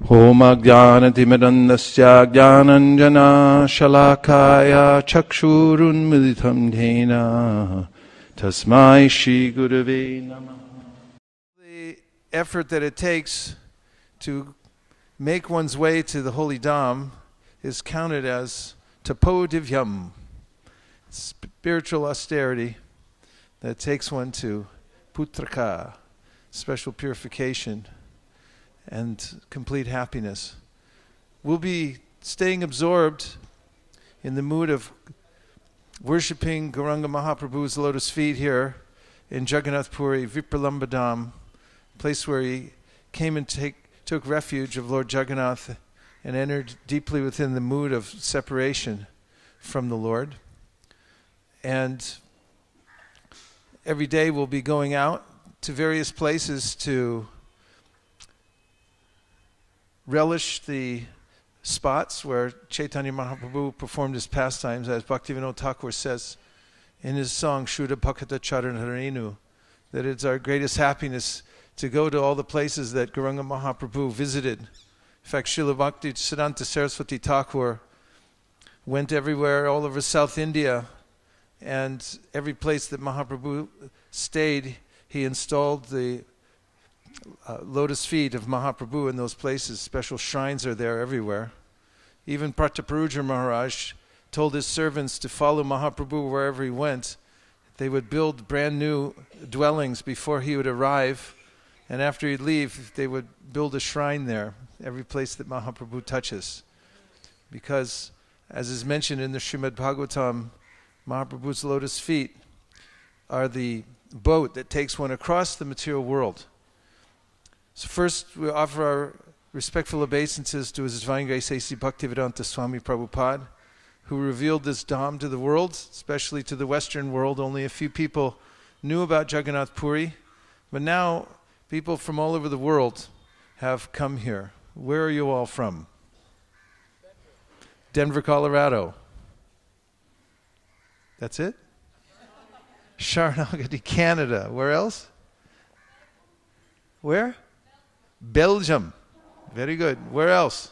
Om Ajnanatimidandasya Jnananjana Shalakaya Chakshurunmilitam Dhena Tasmai Shri Gurave Namah. The effort that it takes to make one's way to the Holy Dham is counted as tapo divyam, spiritual austerity that takes one to putraka, special purification and complete happiness. We'll be staying absorbed in the mood of worshipping Gauranga Mahaprabhu's lotus feet here in Jagannath Puri, Vipralamba Dham, place where he came and took refuge of Lord Jagannath and entered deeply within the mood of separation from the Lord. And every day we'll be going out to various places to relish the spots where Chaitanya Mahaprabhu performed his pastimes, as Bhaktivinoda Thakur says in his song Shuddha Bhakata Charanharenu, that it's our greatest happiness to go to all the places that Gauranga Mahaprabhu visited. In fact, Srila Bhakti Siddhanta Saraswati Thakur went everywhere, all over South India, and every place that Mahaprabhu stayed, he installed the lotus feet of Mahaprabhu in those places. Special shrines are there everywhere. Even Prataparudra Maharaj told his servants to follow Mahaprabhu wherever he went. They would build brand new dwellings before he would arrive, and after he'd leave, they would build a shrine there, every place that Mahaprabhu touches. Because, as is mentioned in the Srimad Bhagavatam, Mahaprabhu's lotus feet are the boat that takes one across the material world. So first, we offer our respectful obeisances to His Divine Grace A.C. Bhaktivedanta Swami Prabhupada, who revealed this Dham to the world, especially to the Western world. Only a few people knew about Jagannath Puri, but now people from all over the world have come here. Where are you all from? Denver, Colorado. That's it? Sharanagati, Canada. Where else? Where? Belgium. Very good. Where else?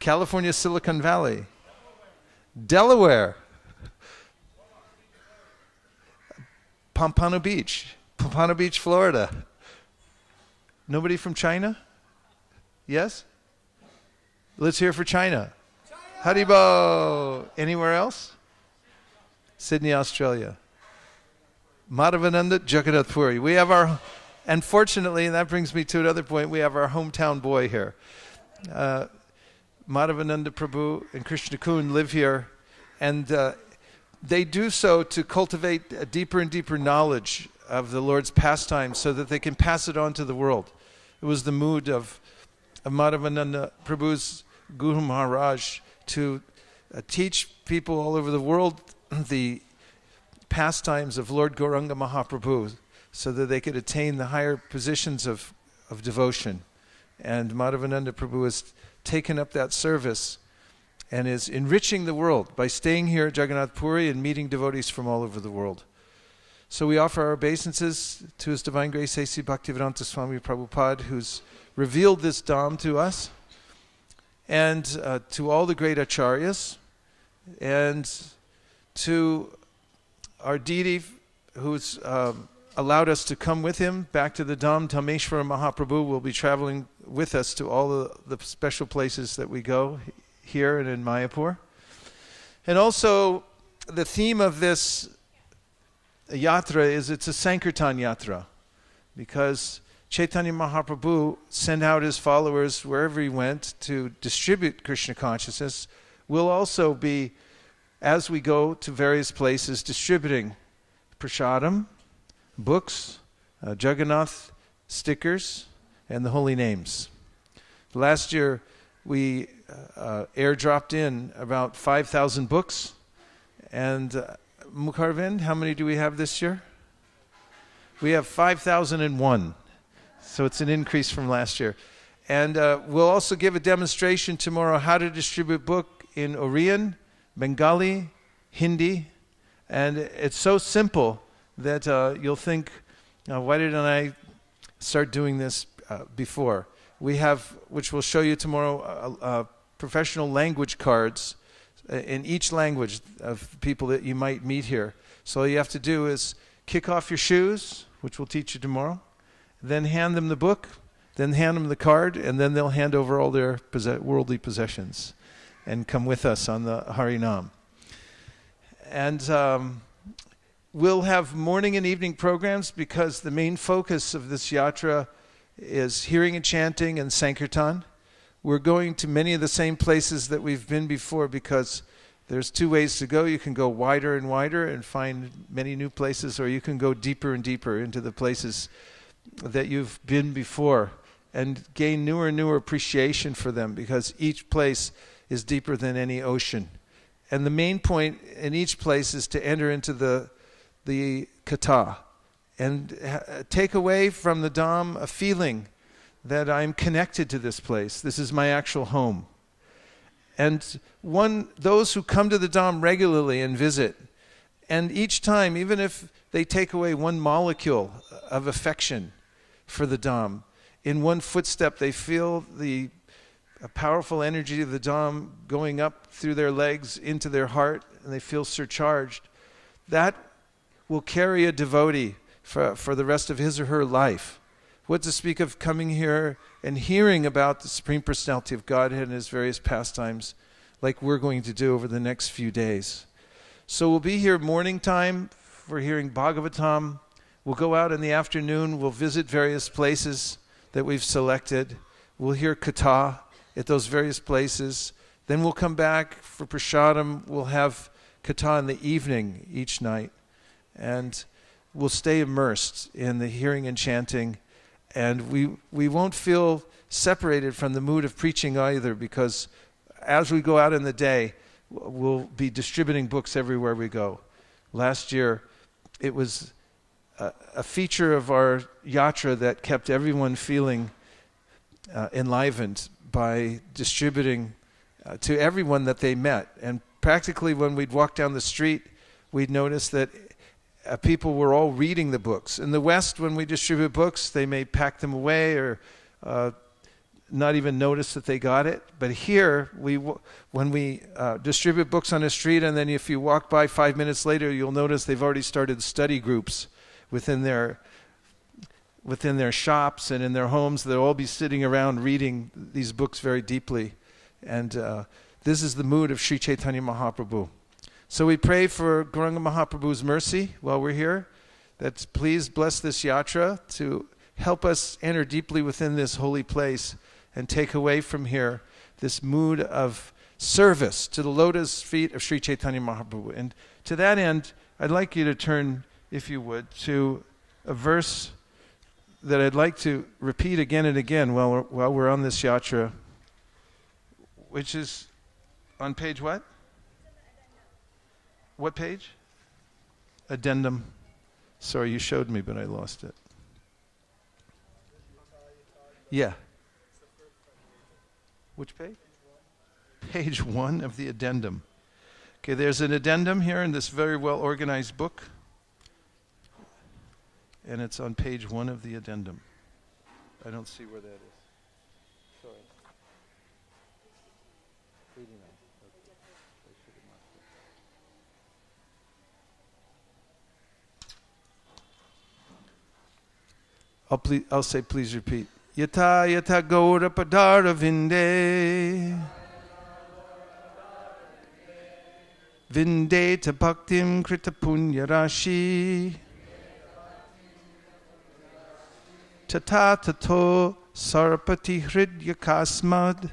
California, Silicon Valley. Delaware. Pompano Beach. Pompano Beach, Florida. Nobody from China? Yes? Let's hear for China. Haribo. Anywhere else? Sydney, Australia. Madhavananda, Jagannath Puri. We have our, and fortunately, and that brings me to another point, we have our hometown boy here. Madhavananda Prabhu and Krishna Kun live here, and they do so to cultivate a deeper and deeper knowledge of the Lord's pastimes so that they can pass it on to the world. It was the mood of Madhavananda Prabhu's Guru Maharaj to teach people all over the world the pastimes of Lord Gauranga Mahaprabhu so that they could attain the higher positions of devotion. And Madhavananda Prabhu has taken up that service and is enriching the world by staying here at Jagannath Puri and meeting devotees from all over the world. So we offer our obeisances to His Divine Grace A.C. Bhaktivedanta Swami Prabhupada, who's revealed this Dham to us, and to all the great acharyas, and to our deity who's allowed us to come with him back to the Dham. Dhameshwara Mahaprabhu will be traveling with us to all the special places that we go here and in Mayapur. And also, the theme of this yatra is it's a Sankirtan yatra, because Chaitanya Mahaprabhu sent out his followers wherever he went to distribute Krishna consciousness. We'll also be, as we go to various places, distributing prasadam, books, Jagannath stickers, and the holy names. Last year, we airdropped in about 5,000 books. And Mukharvind, how many do we have this year? We have 5,001. So it's an increase from last year. And we'll also give a demonstration tomorrow how to distribute book in Oriyan, Bengali, Hindi, and it's so simple that you'll think, why didn't I start doing this before? we have, which we'll show you tomorrow, professional language cards in each language of people that you might meet here. So all you have to do is kick off your shoes, which we'll teach you tomorrow, then hand them the book, then hand them the card, and then they'll hand over all their worldly possessions and come with us on the Harinam. And we'll have morning and evening programs because the main focus of this yatra is hearing and chanting and Sankirtan. We're going to many of the same places that we've been before because there's two ways to go. You can go wider and wider and find many new places, or you can go deeper and deeper into the places that you've been before and gain newer and newer appreciation for them because each place is deeper than any ocean. And the main point in each place is to enter into the kata and take away from the Dham a feeling that I'm connected to this place. This is my actual home. And those who come to the Dham regularly and visit, and each time, even if they take away one molecule of affection for the Dham, in one footstep they feel the powerful energy of the Dham going up through their legs into their heart, and they feel surcharged. That will carry a devotee for the rest of his or her life. What to speak of coming here and hearing about the Supreme Personality of Godhead and His various pastimes like we're going to do over the next few days. So we'll be here morning time for hearing Bhagavatam. We'll go out in the afternoon. We'll visit various places that we've selected. We'll hear Katha at those various places. Then we'll come back for Prasadam. We'll have Katha in the evening each night. And we'll stay immersed in the hearing and chanting. And we won't feel separated from the mood of preaching either, because as we go out in the day, we'll be distributing books everywhere we go. Last year, it was a feature of our yatra that kept everyone feeling enlivened by distributing to everyone that they met. And practically when we'd walk down the street, we'd notice that people were all reading the books. In the West, when we distribute books, they may pack them away or not even notice that they got it. But here, when we distribute books on the street, and then if you walk by 5 minutes later, you'll notice they've already started study groups within their shops and in their homes. They'll all be sitting around reading these books very deeply. And this is the mood of Sri Chaitanya Mahaprabhu. So we pray for Gauranga Mahaprabhu's mercy while we're here, that please bless this yatra to help us enter deeply within this holy place and take away from here this mood of service to the lotus feet of Sri Chaitanya Mahaprabhu. And to that end, I'd like you to turn, if you would, to a verse that I'd like to repeat again and again while we're on this yatra, which is on page what? What page? Addendum. Sorry, you showed me, but I lost it. Yeah. Which page? Page 1 of the addendum. Okay, there's an addendum here in this very well organized book. And it's on page 1 of the addendum. I don't see where that is. Sorry. 89. Okay. I should have marked it. I'll say please repeat. Yata yata gaura padara vinde. Vinde ta bhaktim krita punya rashi. Tata tato sarapati hridya kasmad.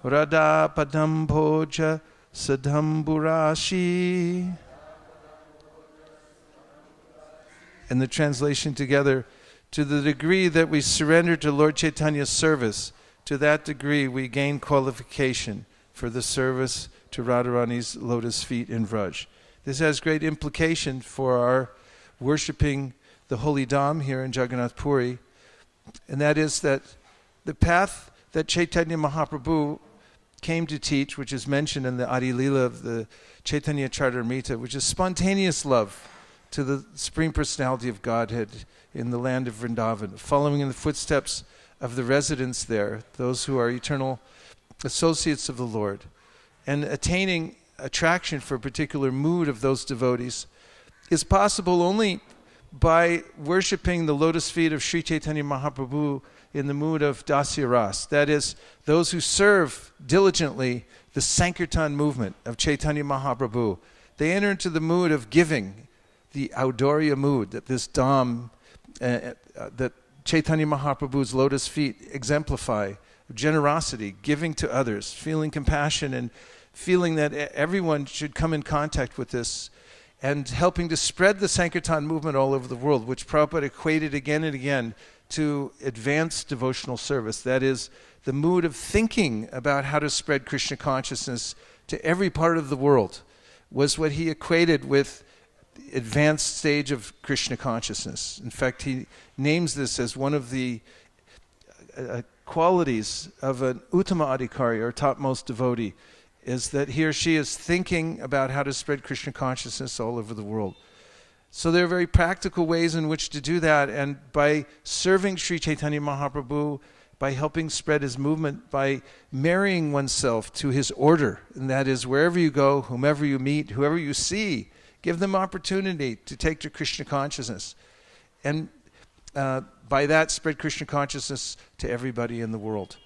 Radha padam bhoja sadhamburashi. And the translation together, to the degree that we surrender to Lord Chaitanya's service, to that degree we gain qualification for the service to Radharani's lotus feet in Vraj. This has great implication for our worshipping the Holy Dham here in Jagannath Puri, and that is that the path that Chaitanya Mahaprabhu came to teach, which is mentioned in the Adi Lila of the Chaitanya Charitamrita, which is spontaneous love to the Supreme Personality of Godhead in the land of Vrindavan, following in the footsteps of the residents there, those who are eternal associates of the Lord, and attaining attraction for a particular mood of those devotees is possible only by worshipping the lotus feet of Sri Chaitanya Mahaprabhu in the mood of Dasya Ras. That is, those who serve diligently the Sankirtan movement of Chaitanya Mahaprabhu. They enter into the mood of giving, the Audorya mood that this Dham, that Chaitanya Mahaprabhu's lotus feet exemplify, generosity, giving to others, feeling compassion and feeling that everyone should come in contact with this, and helping to spread the Sankirtan movement all over the world, which Prabhupada equated again and again to advanced devotional service. That is, the mood of thinking about how to spread Krishna consciousness to every part of the world was what he equated with advanced stage of Krishna consciousness. In fact, he names this as one of the qualities of an Uttama Adhikari, or topmost devotee, is that he or she is thinking about how to spread Krishna consciousness all over the world. So there are very practical ways in which to do that, and by serving Sri Chaitanya Mahaprabhu, by helping spread his movement, by marrying oneself to his order, and that is, wherever you go, whomever you meet, whoever you see, give them opportunity to take to Krishna consciousness. And by that, spread Krishna consciousness to everybody in the world.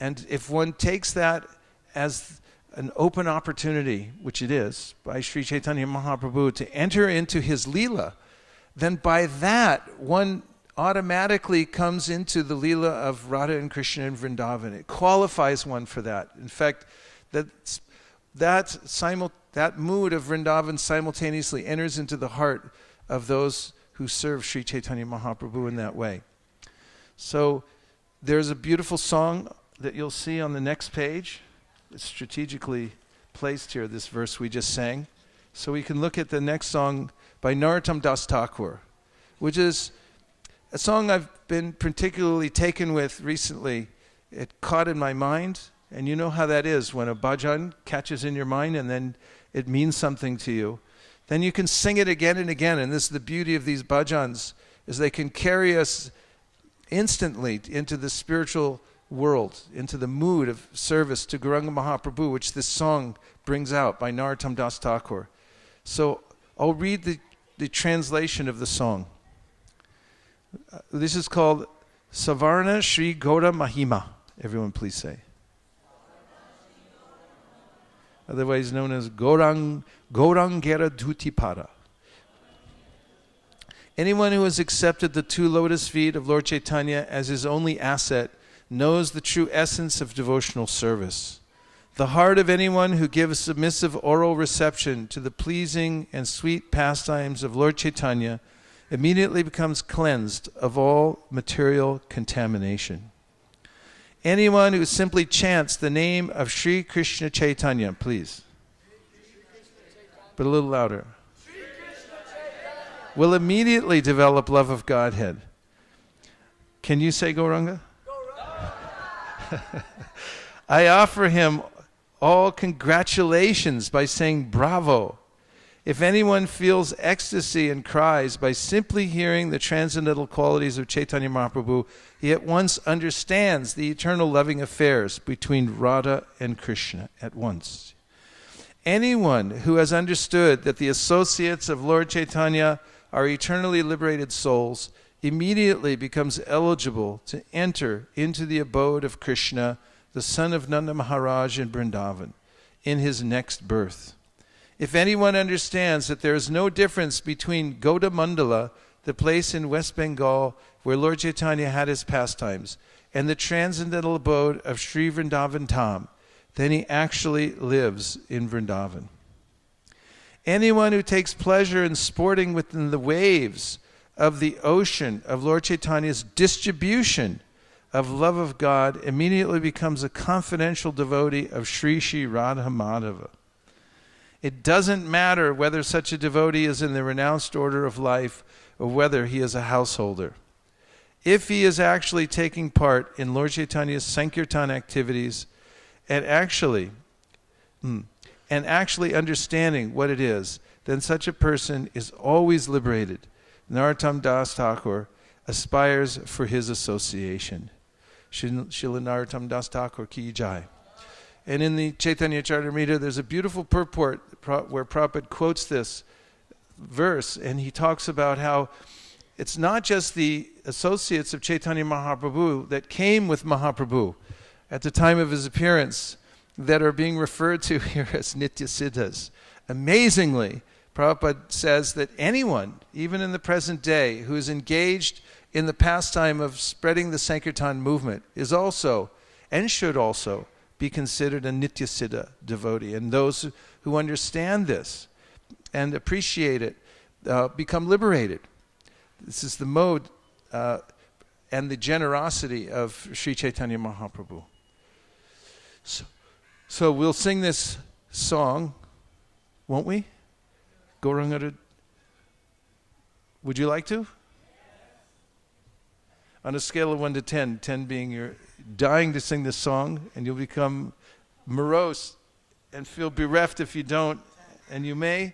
And if one takes that as an open opportunity, which it is, by Sri Chaitanya Mahaprabhu to enter into his Leela, then by that one automatically comes into the Leela of Radha and Krishna in Vrindavan. It qualifies one for that. In fact, that mood of Vrindavan simultaneously enters into the heart of those who serve Sri Chaitanya Mahaprabhu in that way. So there's a beautiful song that you'll see on the next page. It's strategically placed here, this verse we just sang. So we can look at the next song by Narottam Das Thakur, which is a song I've been particularly taken with recently. It caught in my mind, and you know how that is when a bhajan catches in your mind and then it means something to you. Then you can sing it again and again, and this is the beauty of these bhajans, is they can carry us instantly into the spiritual world, into the mood of service to Gauranga Mahaprabhu, which this song brings out by Narottam Das Thakur. So I'll read the translation of the song. This is called Savarna Shri Gaura Mahima. Everyone please say. Otherwise known as Gaurangera Dhutipada. Anyone who has accepted the two lotus feet of Lord Chaitanya as his only asset knows the true essence of devotional service. The heart of anyone who gives submissive oral reception to the pleasing and sweet pastimes of Lord Chaitanya immediately becomes cleansed of all material contamination. Anyone who simply chants the name of Sri Krishna Chaitanya, please, but a little louder, will immediately develop love of Godhead. Can you say Gauranga? I offer him all congratulations by saying bravo. If anyone feels ecstasy and cries by simply hearing the transcendental qualities of Chaitanya Mahaprabhu, he at once understands the eternal loving affairs between Radha and Krishna at once. Anyone who has understood that the associates of Lord Chaitanya are eternally liberated souls immediately becomes eligible to enter into the abode of Krishna, the son of Nanda Maharaj in Vrindavan, in his next birth. If anyone understands that there is no difference between Gauda Mandala, the place in West Bengal where Lord Chaitanya had his pastimes, and the transcendental abode of Sri Vrindavan Dham, then he actually lives in Vrindavan. Anyone who takes pleasure in sporting within the waves of the ocean of Lord Chaitanya's distribution of love of God immediately becomes a confidential devotee of Sri Sri Radha Madhava. It doesn't matter whether such a devotee is in the renounced order of life or whether he is a householder. If he is actually taking part in Lord Chaitanya's Sankirtan activities and actually understanding what it is, then such a person is always liberated. Narottam Das Thakur aspires for his association. Srila Narottam Das Thakur ki jai. And in the Chaitanya Charitamrita, there's a beautiful purport where Prabhupada quotes this verse, and he talks about how it's not just the associates of Chaitanya Mahaprabhu that came with Mahaprabhu at the time of his appearance that are being referred to here as Nitya Siddhas. Amazingly, Prabhupada says that anyone, even in the present day, who is engaged in the pastime of spreading the Sankirtan movement is also, and should also, be considered a Nitya Siddha devotee. And those who understand this and appreciate it become liberated. This is the mode and the generosity of Sri Chaitanya Mahaprabhu. So we'll sing this song, won't we? Gauranga, would you like to? On a scale of 1 to 10, 10 being you're dying to sing this song, and you'll become morose and feel bereft if you don't, and you may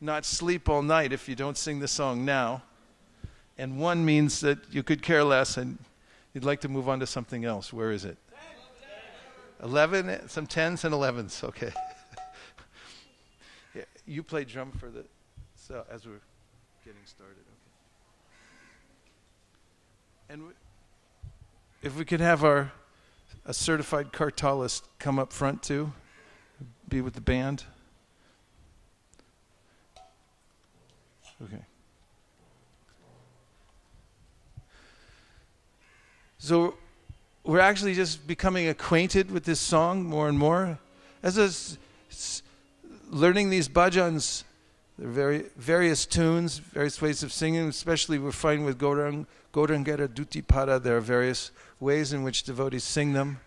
not sleep all night if you don't sing the song now. And 1 means that you could care less and you'd like to move on to something else. Where is it? 11, some 10s and 11s, okay. Yeah, you play drum for the, so as we're getting started, okay. And if we could have a certified kartalist come up front too, be with the band. Okay. So we're actually just becoming acquainted with this song more and more. As us learning these bhajans, there are various tunes, various ways of singing, especially we're finding with Gaurangara Duti Pada, there are various ways in which devotees sing them.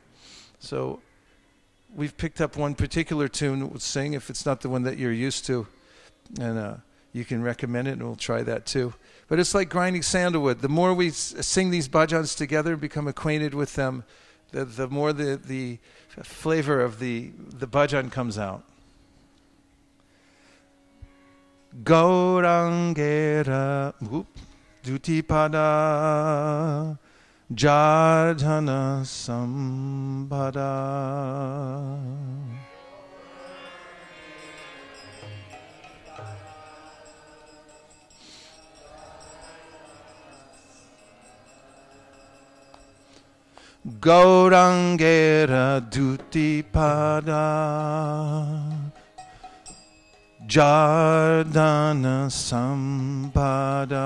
So we've picked up one particular tune that we'll sing, if it's not the one that you're used to. And you can recommend it, and we'll try that too. But it's like grinding sandalwood. The more we sing these bhajans together and become acquainted with them, the more the flavor of the bhajan comes out. Gaurangera Dutipada Jardhana Sambhada Gaurangera Dutipada Jardhana Sambhada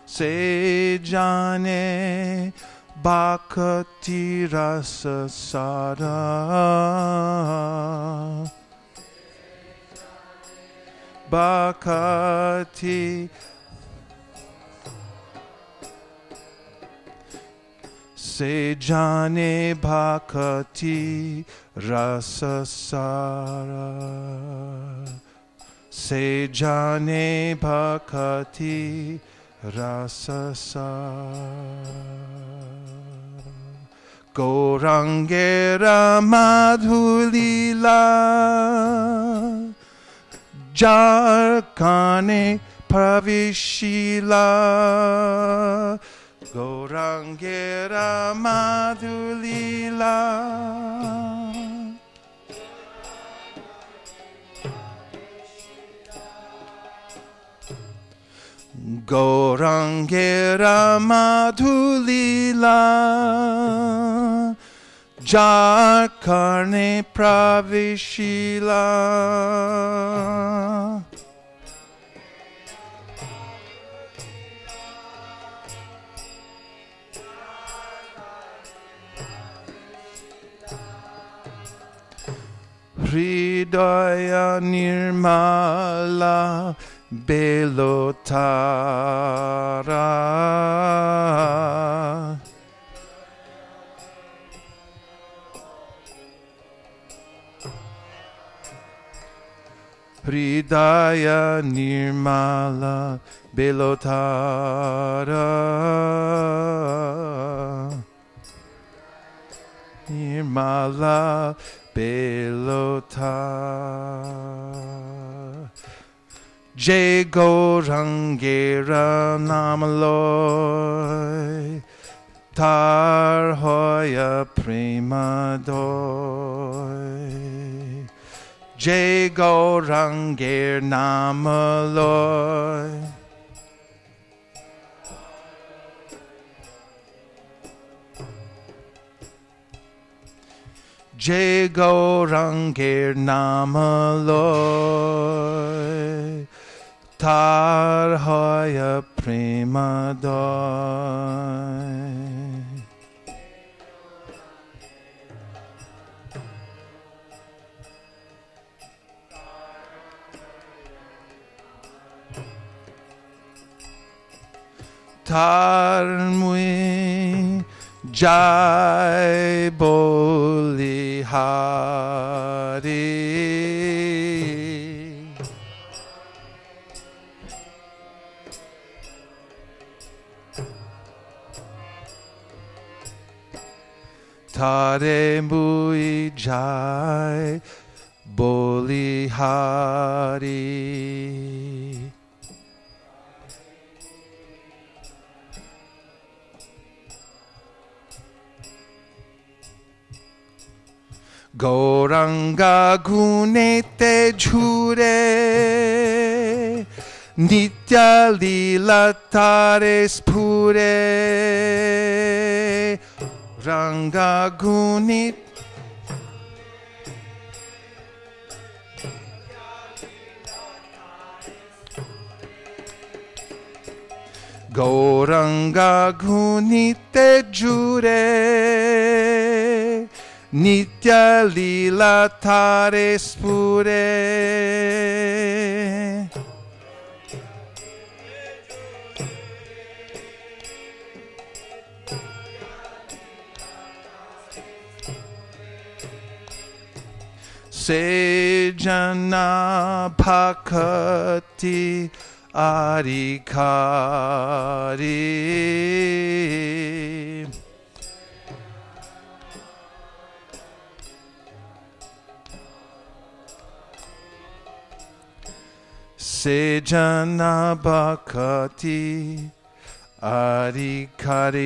Se jane Bhakti rasa sada Bhakti Se jane Bhakti rasa sara Se jane Bhakti rasa sara Gaurangera madhulila Jarkane pravishila Gaurangera madhulila Gaurangera madhulila Jarkarne pravishila Hridaya nirmala belotara Hridaya Nirmala Belotara Nirmala Belotara Jai Gaurangera Namaloy Tar Hoya Prema Doy Jai Gauranger Namaloy Jai Gauranger Namaloy Tar Hoya Prema Doy Tar Mui Jai Boli Hari Tare Mui Jai Boli Hari Gauranga Gunete Jhure Nitya Lila Tare Spure Ranga Gunit Gauranga Gunite Jure Nitya Lila Tare Spure Sejana Bhakati Adhikari Sejana Bhakati Adhikari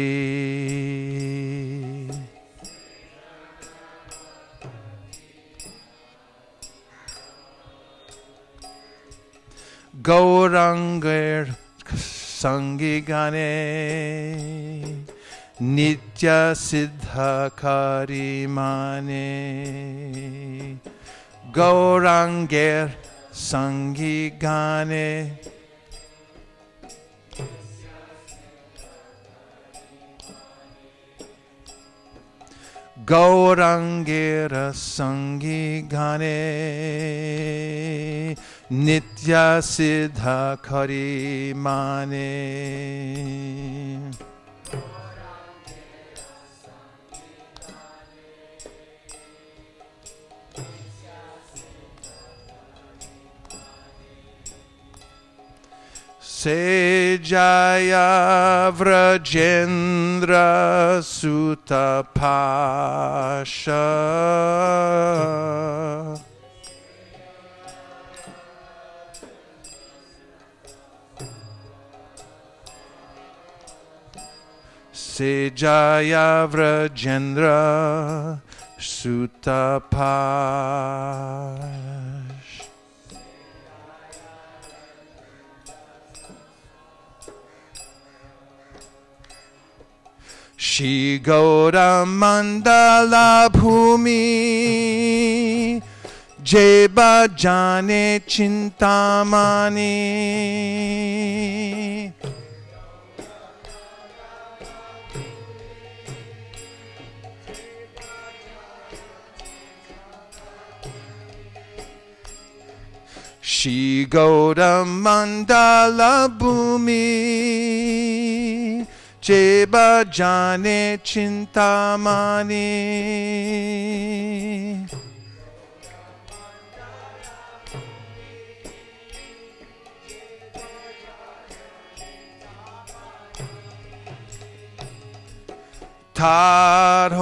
Gauranger Sangigane Nitya Siddhakari Mane Gauranger Sangigane Gaurangera Sangigane Nitya Siddhakari Mane Sejaya Vrajendra Sutta Pasha Sejaya Vrajendra Sutta Pasha Shri Gaura Mandala Bhumi Jeba Jane Chintamani Shri Gaura Mandala Bhumi Jeba Jane Chintamani Tadhoy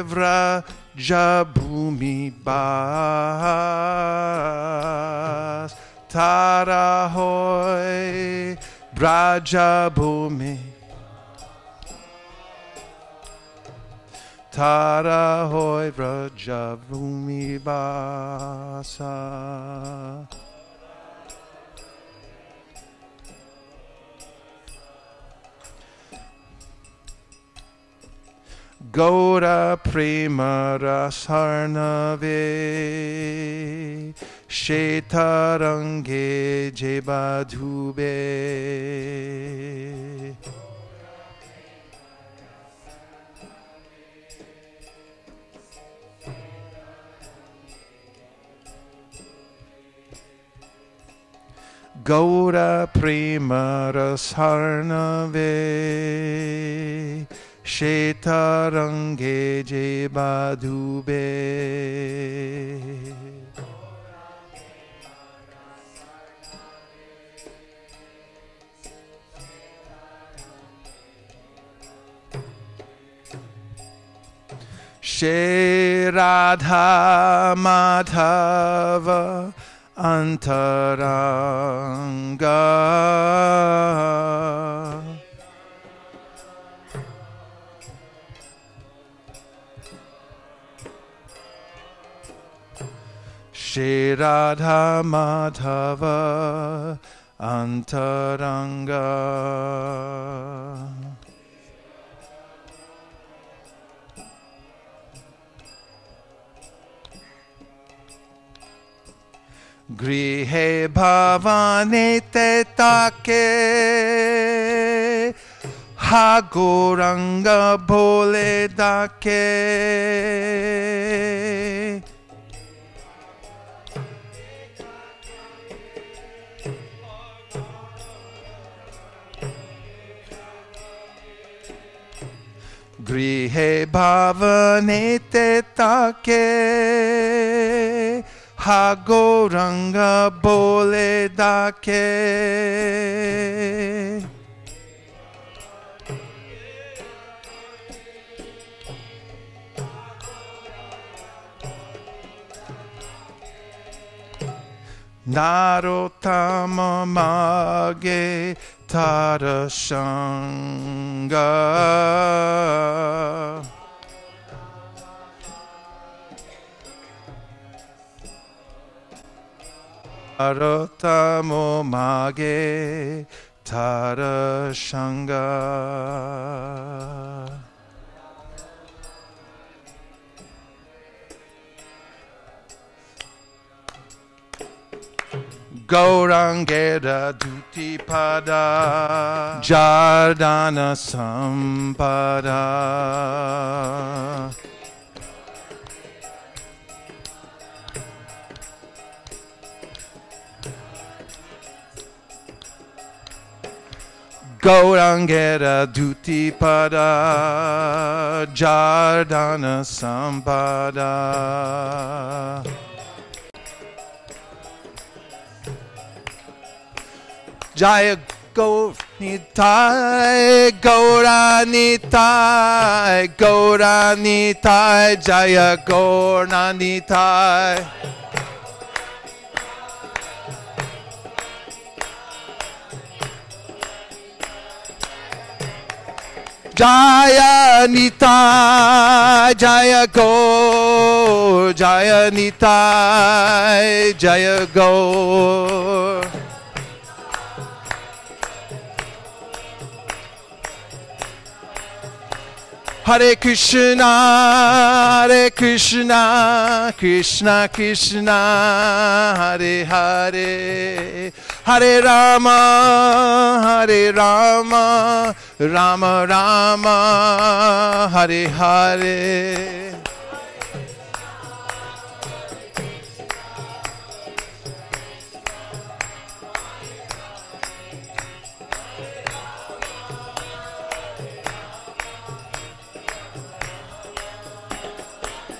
vraja bhumi bas. Tadahoy vraja bhumi. Tadahoy vraja bhumi basa. Gaura prema rasarnave shetarange jebadhube. Gaura prema rasarnave shetarange jebadhube. She Radha Madhava Antaranga. Shri Radha Madhava Antaranga. Grihe bhavane te take Hagoranga bole dake. Grihe bhavane te take Hagoranga bole dake. Narotama mage tarashanga. Narotamo mage tarashanga. Gaurangera duti pada Jardana sampada. Gaurangera duti pada Jardana sampada. Jaya Gaur Nitai, Gaura Nitai, Gaura Nitai, Jaya Gaura Nitai. Jaya Nitai, Jaya Gaur, Jaya Nitai, Jaya Gaur. Hare Krishna, Hare Krishna, Krishna Krishna, Hare Hare, Hare Rama, Hare Rama, Rama Rama, Hare Hare.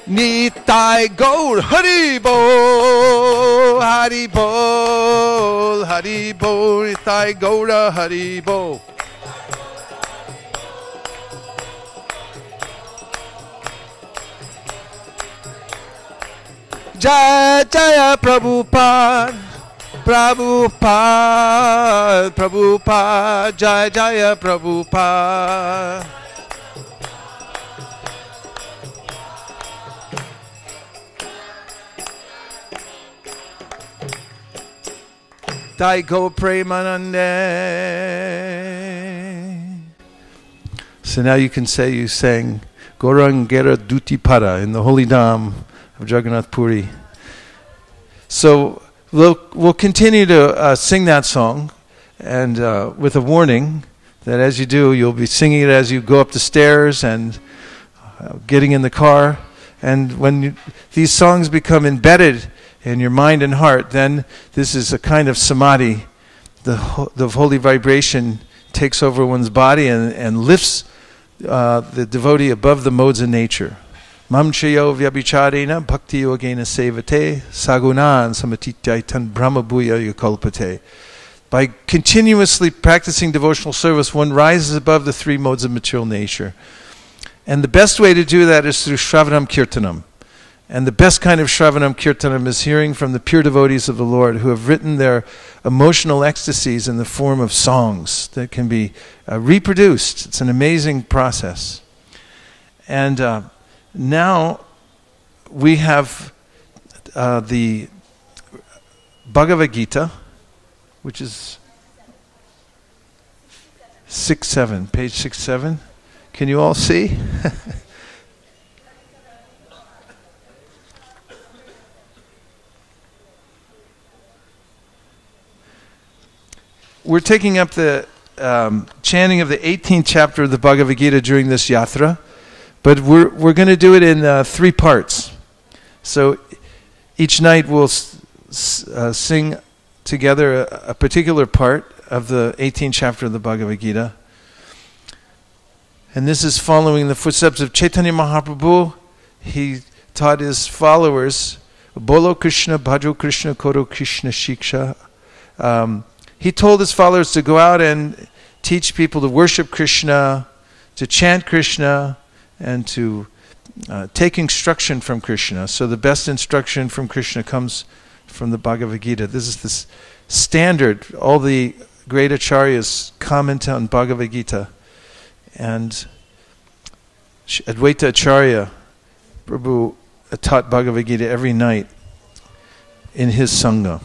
Nitai Gaur Hari Bol, Hari Bol, Hari Bol, Nitai Gaura Hari Bol. Jaya Jaya Prabhupada, Prabhupada, Prabhupada, Jaya Jaya Prabhupada. Dai Go Premanande. So now you can say you sang Gorangera Duti Para in the holy Dham of Jagannath Puri. So we'll continue to sing that song, and with a warning that as you do, you'll be singing it as you go up the stairs and getting in the car. And when these songs become embedded in your mind and heart, then this is a kind of samadhi. The holy vibration takes over one's body and lifts the devotee above the modes of nature. Mam chayo vyabhicharena bhakti yogena sevate sagunan samatityaitan brahma bhuya yukalpate. By continuously practicing devotional service, one rises above the three modes of material nature. And the best way to do that is through Shravanam Kirtanam. And the best kind of Shravanam Kirtanam is hearing from the pure devotees of the Lord who have written their emotional ecstasies in the form of songs that can be reproduced. It's an amazing process. And now we have the Bhagavad Gita, which is 6-7, page 6-7. Can you all see? We're taking up the chanting of the 18th chapter of the Bhagavad Gita during this yatra, but we're going to do it in 3 parts. So each night we'll sing together a particular part of the 18th chapter of the Bhagavad Gita. And this is following the footsteps of Chaitanya Mahaprabhu. He taught his followers, Bolo Krishna, Bhajo Krishna, Koro Krishna Shiksha. He told his followers to go out and teach people to worship Krishna, to chant Krishna, and to take instruction from Krishna. So the best instruction from Krishna comes from the Bhagavad Gita. This is this standard. All the great acharyas comment on Bhagavad Gita. And Advaita Acharya Prabhu taught Bhagavad Gita every night in his Sangha.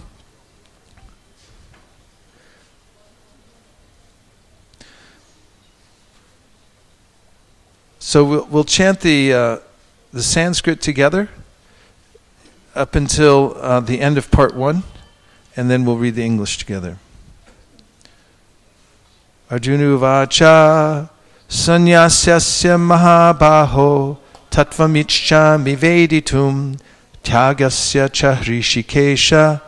So we'll chant the Sanskrit together up until the end of part 1, and then we'll read the English together. Arjuna vacha sannyasya mahabaho tattvamiccha miveditum tyagasya cha hrishikesha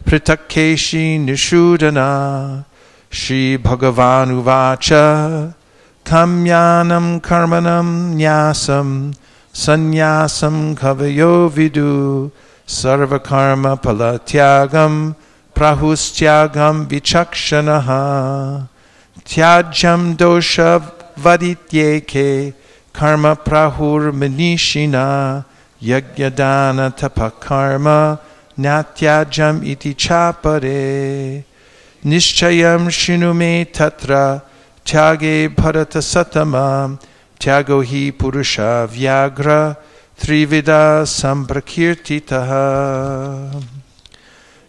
pritakeshi nishudana Shri Bhagavan uvacha Kamyanam karmanam nyasam sannyasam kavayo vidu sarva karma palatyagam prahustyagam vichakshanaha tyajam dosha vadityeke karma prahur manishina yagyadana tapakarma natyajam iti chapare nishchayam shinume tatra Tyage bharata satama, tyago hi purusha vyagra, trivida sambrakirtitaha.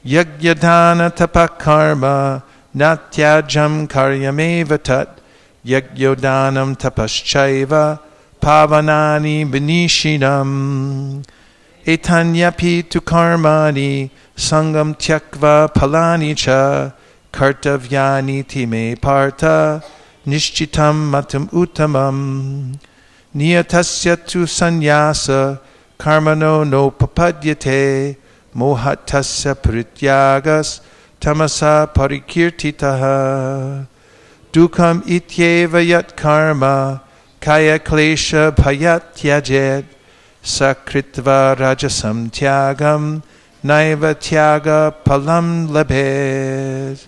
Yagyadana tapakarma, natyajam karyameva tat, yagyodanam tapaschaiva, pavanani benishinam. Etanyapi tu karmani, sangam tyakva palani cha, kartavyani time parta, Nishchitam matam uttamam niyatasya tu sannyasa karmano no papadyate mohatasya prityagas tamasa parikirtitaha dukam ityeva yat karma kaya klesha bhayat tyajet sakritva rajasam tyagam naiva tyaga palam labhed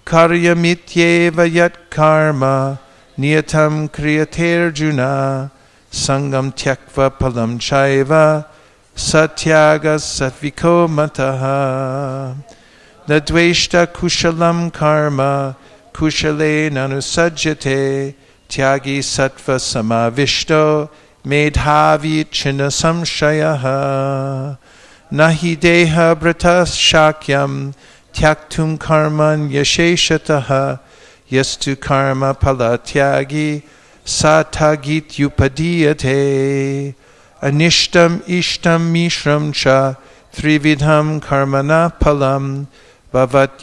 Karyamityeva yat karma niyatam kriyaterjuna sangam tyakva palam chaiva satyaga satviko mataha. Nadveshta kushalam karma kushale nanusajyate. Tyagi sattva samavishto medhavi chinna samshayaha. Nahi deha brata shakyam tyaktum karman yasheshataha. Yastu karma palatyagi satagit yupadiyate. Anishtam ishtam mishram cha trividham karmana palam bhavat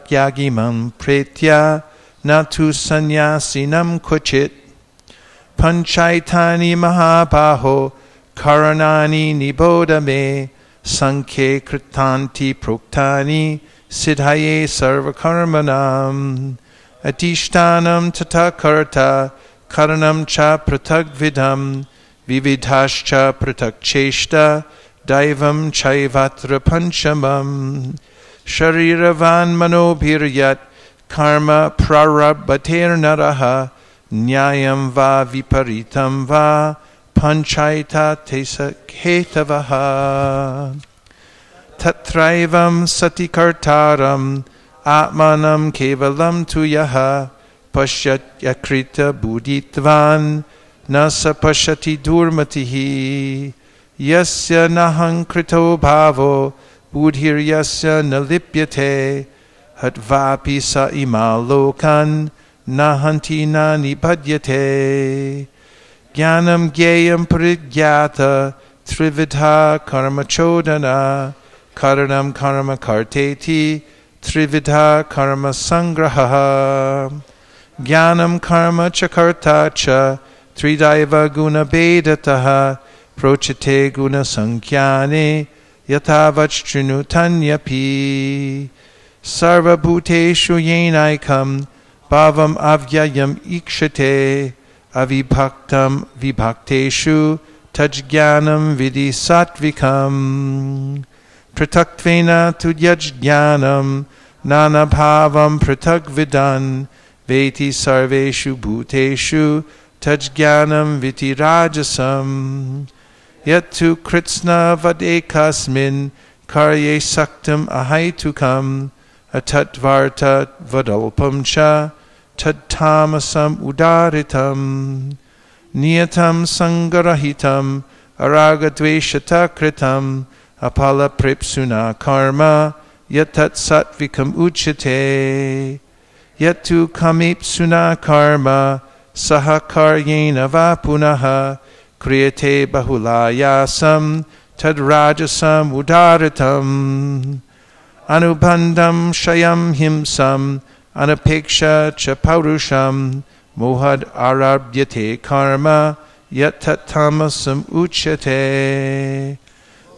yagimam pretya natu sanyasinam kochit. Panchaitani mahabaho karanani nibodame sankhe kritanti proktani siddhaye sarvakarmanam. Atishtanam tata karta karanam cha pratagvidam vividhascha pratakcheshta daivam chaivatra panchamam. Shariravan manobhiryat karma prarabhater naraha nyayam va viparitam va panchaita tesa ketavaha. Tatraivam satikartaram atmanam kevalam tuyaha pashyat yakrita buditvan nasa pashyati durmatihi. Yasya nahang krito bhavo budhiryasya nalipyate hatvapi sa imalokan nahanti na nipadyate. Jnanam gyayam parigyata trividha karma chodana karanam karma karteti trividha karma sangraha. Jnanam karma chakarta cha tridaiva guna bedataha prochite guna sankyane yatavachrinu tanyapi. Sarva bhuteshu yenaikam bhavam avyayam ikshate avibhaktam vibhakteshu tajjnanam vidi sattvikam. Prataktvena tudyajnanam nanabhavam pratagvidan veti sarveshu bhuteshu tajjnanam viti rajasam. Yattu kritsna vadekasmin karye saktam ahaitukam atatvarta vadalpam cha tattamasam udaritam. Niyatam sangarahitam aragadveshata kritam apala pripsuna karma yatat sattvikam uchate. Yattu kamipsuna karma sahakaryena va punaha kriyate bahulayasam tad rajasam udaritam. Anubandam shayam himsam anapeksha cha paurusham mohad arabhyate karma yatat tamasam uchate.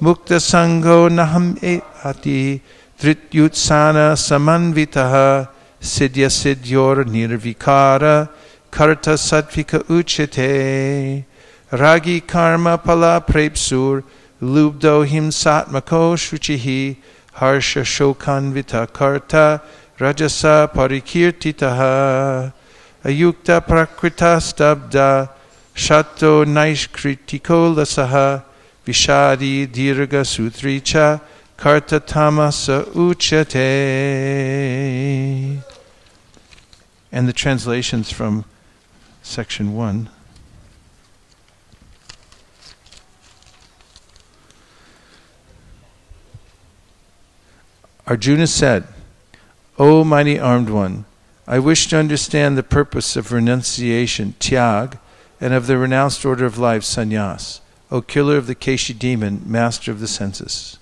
Mukta sango naham ati dhrityutsana samanvitaha siddhya siddhyor nirvikara karta sattvika uchate. Ragi karma pala prepsur lubdo himsatmako shuchihi harsha shokanvita karta rajasa parikirtitaha. Ayukta prakrita stabda shato naishkritiko lasaha vishadi dirga sutricha karta tamasa uchate. And the translations from section 1. Arjuna said, O mighty armed one, I wish to understand the purpose of renunciation, tyag, and of the renounced order of life, sannyas, O killer of the Keshi demon, master of the senses.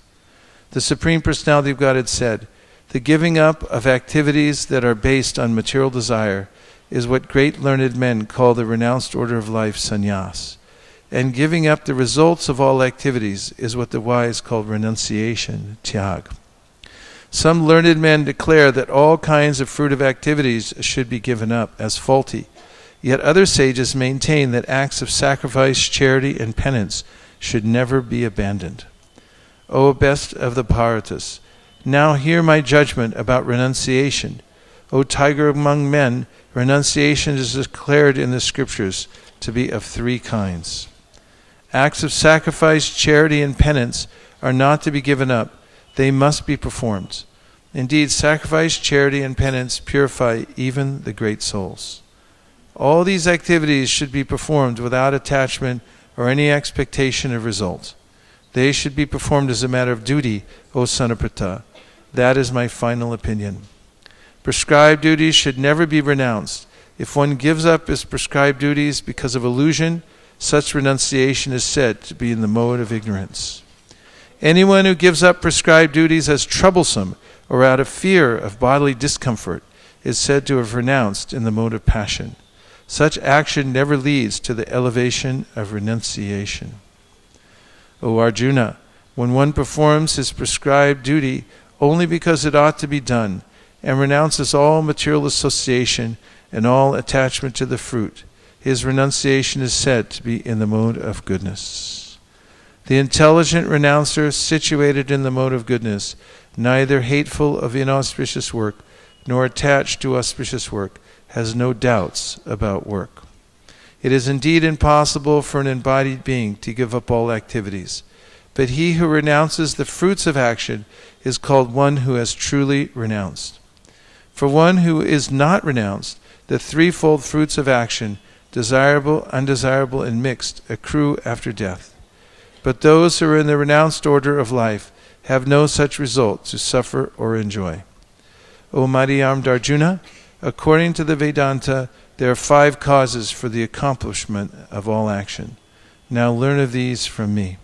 The Supreme Personality of Godhead said, the giving up of activities that are based on material desire is what great learned men call the renounced order of life, sannyas. And giving up the results of all activities is what the wise call renunciation, tyag. Some learned men declare that all kinds of fruitive activities should be given up as faulty. Yet other sages maintain that acts of sacrifice, charity, and penance should never be abandoned. O best of the Bharatas, now hear my judgment about renunciation. O tiger among men, renunciation is declared in the scriptures to be of 3 kinds. Acts of sacrifice, charity, and penance are not to be given up. They must be performed. Indeed, sacrifice, charity, and penance purify even the great souls. All these activities should be performed without attachment or any expectation of result. They should be performed as a matter of duty, O Sanaprata. That is my final opinion. Prescribed duties should never be renounced. If one gives up his prescribed duties because of illusion, such renunciation is said to be in the mode of ignorance. Anyone who gives up prescribed duties as troublesome or out of fear of bodily discomfort is said to have renounced in the mode of passion. Such action never leads to the elevation of renunciation. O Arjuna, when one performs his prescribed duty only because it ought to be done, and renounces all material association and all attachment to the fruit, his renunciation is said to be in the mode of goodness. The intelligent renouncer, situated in the mode of goodness, neither hateful of inauspicious work, nor attached to auspicious work, has no doubts about work. It is indeed impossible for an embodied being to give up all activities, but he who renounces the fruits of action is called one who has truly renounced. For one who is not renounced, the threefold fruits of action, desirable, undesirable, and mixed, accrue after death. But those who are in the renounced order of life have no such result to suffer or enjoy. O mighty armed Arjuna, according to the Vedanta, there are 5 causes for the accomplishment of all action. Now learn of these from me.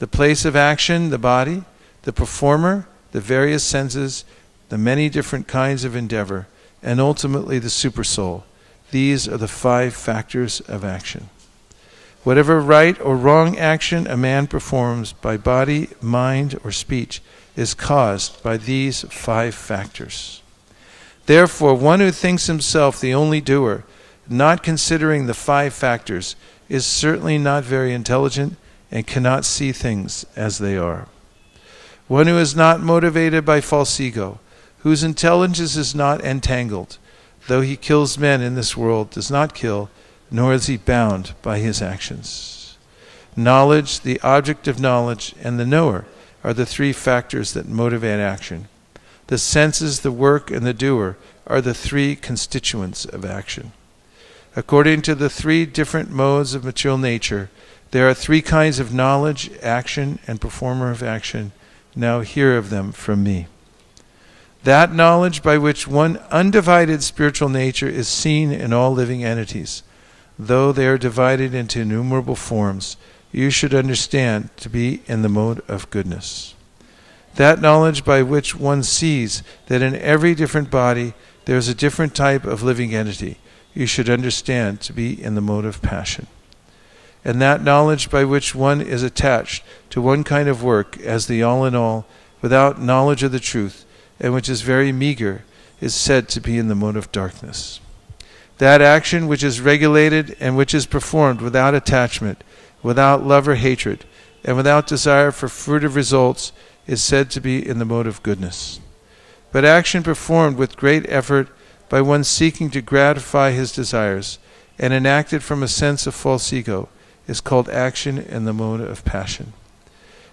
The place of action, the body, the performer, the various senses, the many different kinds of endeavor, and ultimately the supersoul. These are the 5 factors of action. Whatever right or wrong action a man performs by body, mind, or speech is caused by these 5 factors. Therefore, one who thinks himself the only doer, not considering the 5 factors, is certainly not very intelligent and cannot see things as they are. One who is not motivated by false ego, whose intelligence is not entangled, though he kills men in this world, does not kill, nor is he bound by his actions. Knowledge, the object of knowledge, and the knower are the 3 factors that motivate action. The senses, the work, and the doer are the 3 constituents of action. According to the 3 different modes of material nature, there are 3 kinds of knowledge, action, and performer of action. Now hear of them from me. That knowledge by which one undivided spiritual nature is seen in all living entities, though they are divided into innumerable forms, you should understand to be in the mode of goodness. That knowledge by which one sees that in every different body there is a different type of living entity, you should understand to be in the mode of passion. And that knowledge by which one is attached to one kind of work as the all-in-all, without knowledge of the truth, and which is very meager, is said to be in the mode of darkness. That action which is regulated and which is performed without attachment, without love or hatred, and without desire for fruitive results, is said to be in the mode of goodness. But action performed with great effort by one seeking to gratify his desires, and enacted from a sense of false ego, is called action in the mode of passion.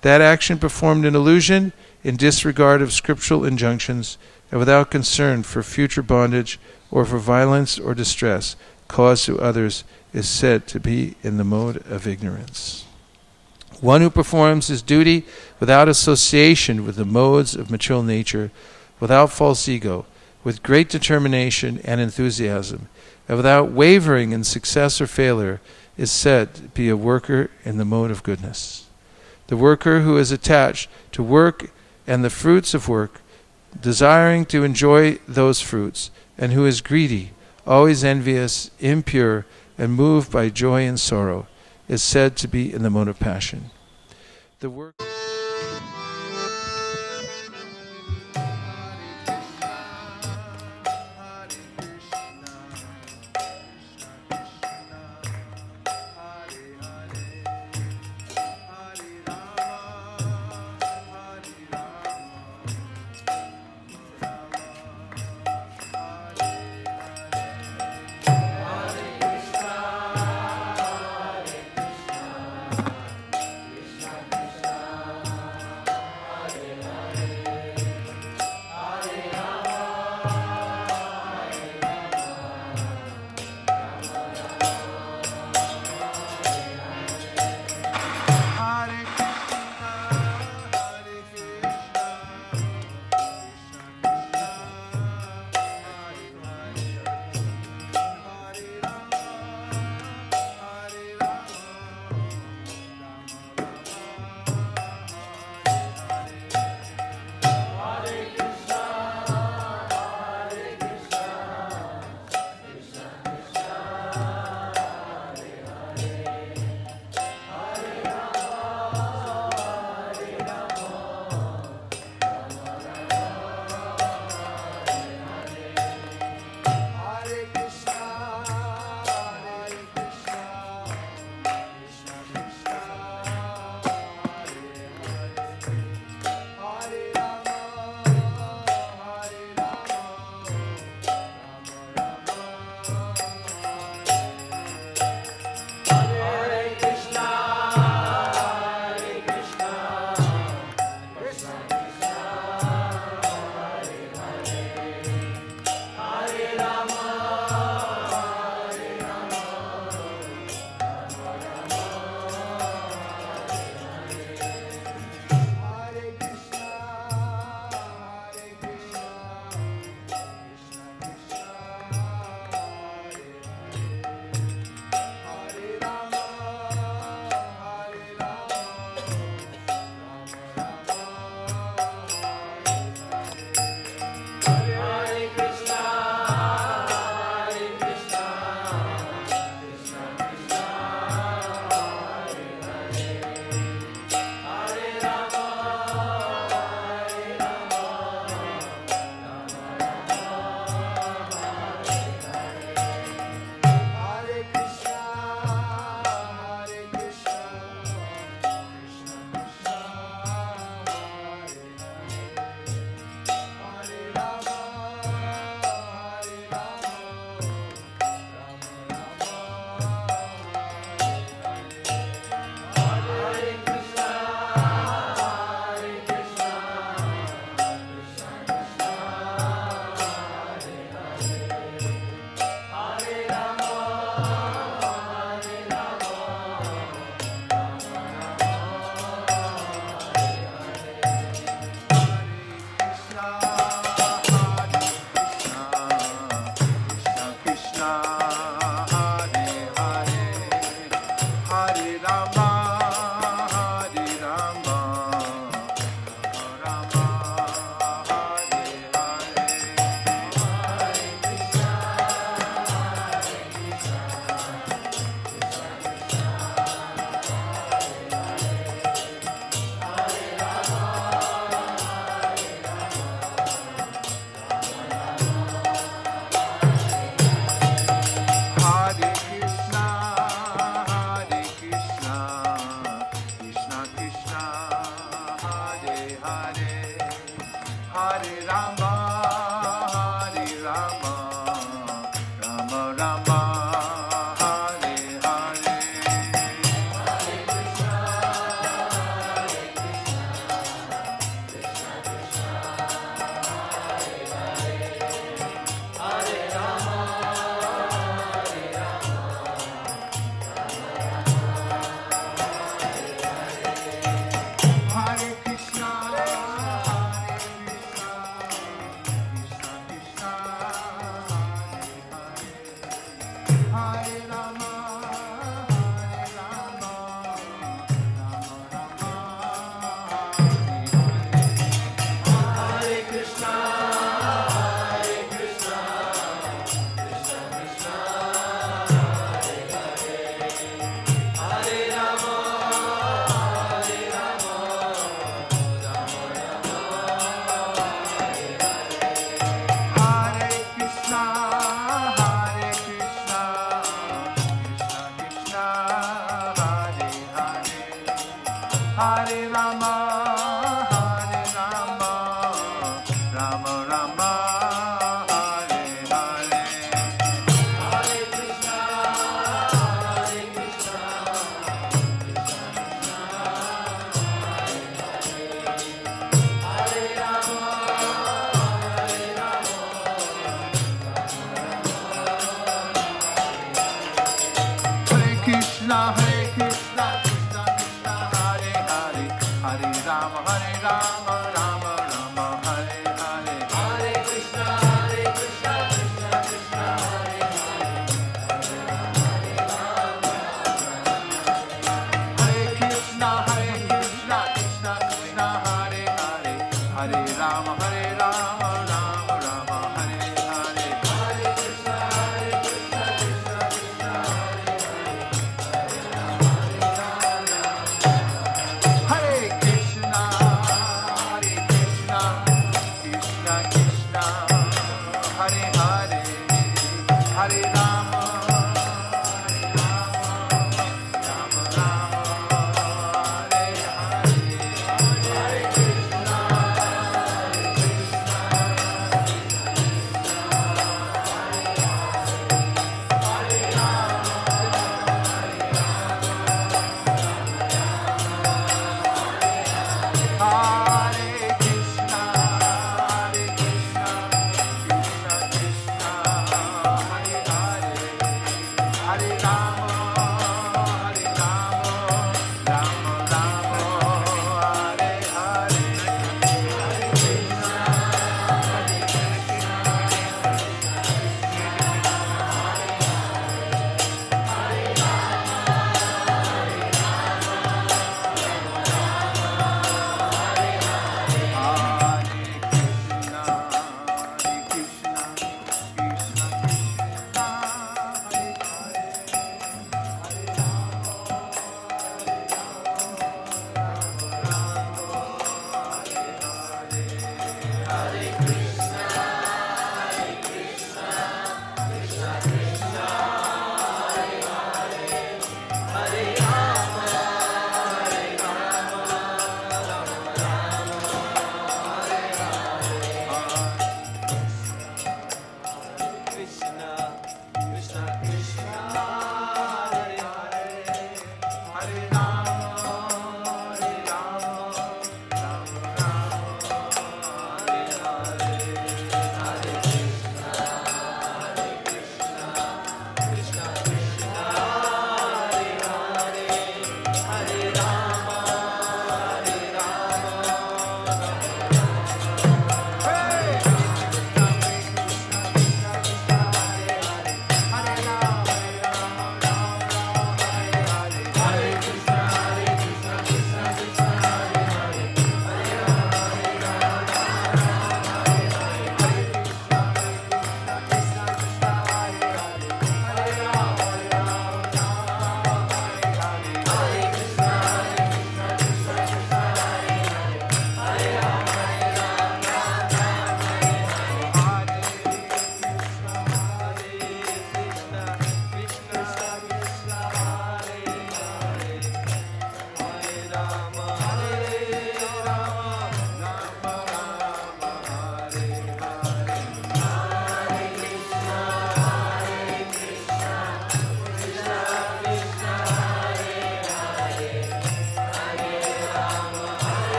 That action performed in illusion, in disregard of scriptural injunctions, and without concern for future bondage or for violence or distress caused to others, is said to be in the mode of ignorance. One who performs his duty without association with the modes of material nature, without false ego, with great determination and enthusiasm, and without wavering in success or failure, is said to be a worker in the mode of goodness. The worker who is attached to work and the fruits of work, desiring to enjoy those fruits, and who is greedy, always envious, impure, and moved by joy and sorrow, is said to be in the mode of passion. The work Hare Rama, Hare Rama, Rama Rama, Hare Hare. Hare Krishna, Hare Krishna, Krishna Krishna, Hare Hare, Hare Rama, Hare Rama, Hare Krishna, Hare Krishna, Krishna Krishna, Hare Hare, Hare Rama,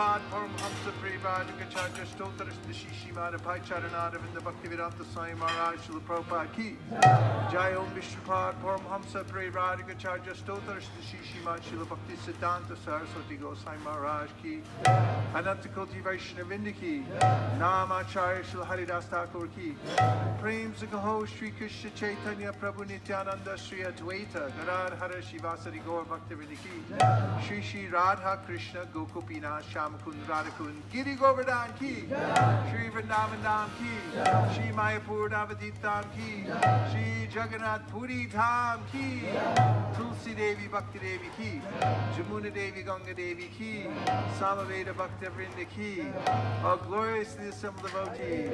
Prabhupada Paramhamsa Parivadikacharya Stotra Shishimada Paicharanada Vinda Bhaktivedanta Swami Maharaj Srila Prabhupada Ki Jai Om Vishnupad Paramhamsa Parivadikacharya Stotra Shishimada Srila Bhakti Siddhanta Saraswati Goswami Maharaj Ki Ananta Koti Vaishnavinda Ki Namacharya Srila Haridas Thakur Ki Prem Sakaho Shri Krishna Chaitanya Prabhu Nityananda Sri Advaita Gadadhara Shivasari Gaur Bhaktivedanta Ki Shri Shri Radha Krishna Gokupina Shamakund Radhakund Giri Govardhan Ki Shri Vrindavan Dham Ki Shri Mayapur Navadip Dham Ki Shri Jagannath Puri Dham Ki Tulsi Devi Bhakti Devi Ki Jamuna Devi Ganga Devi Ki Samaveda Bhakti Vrinda Ki. All glorious to the assembled devotees.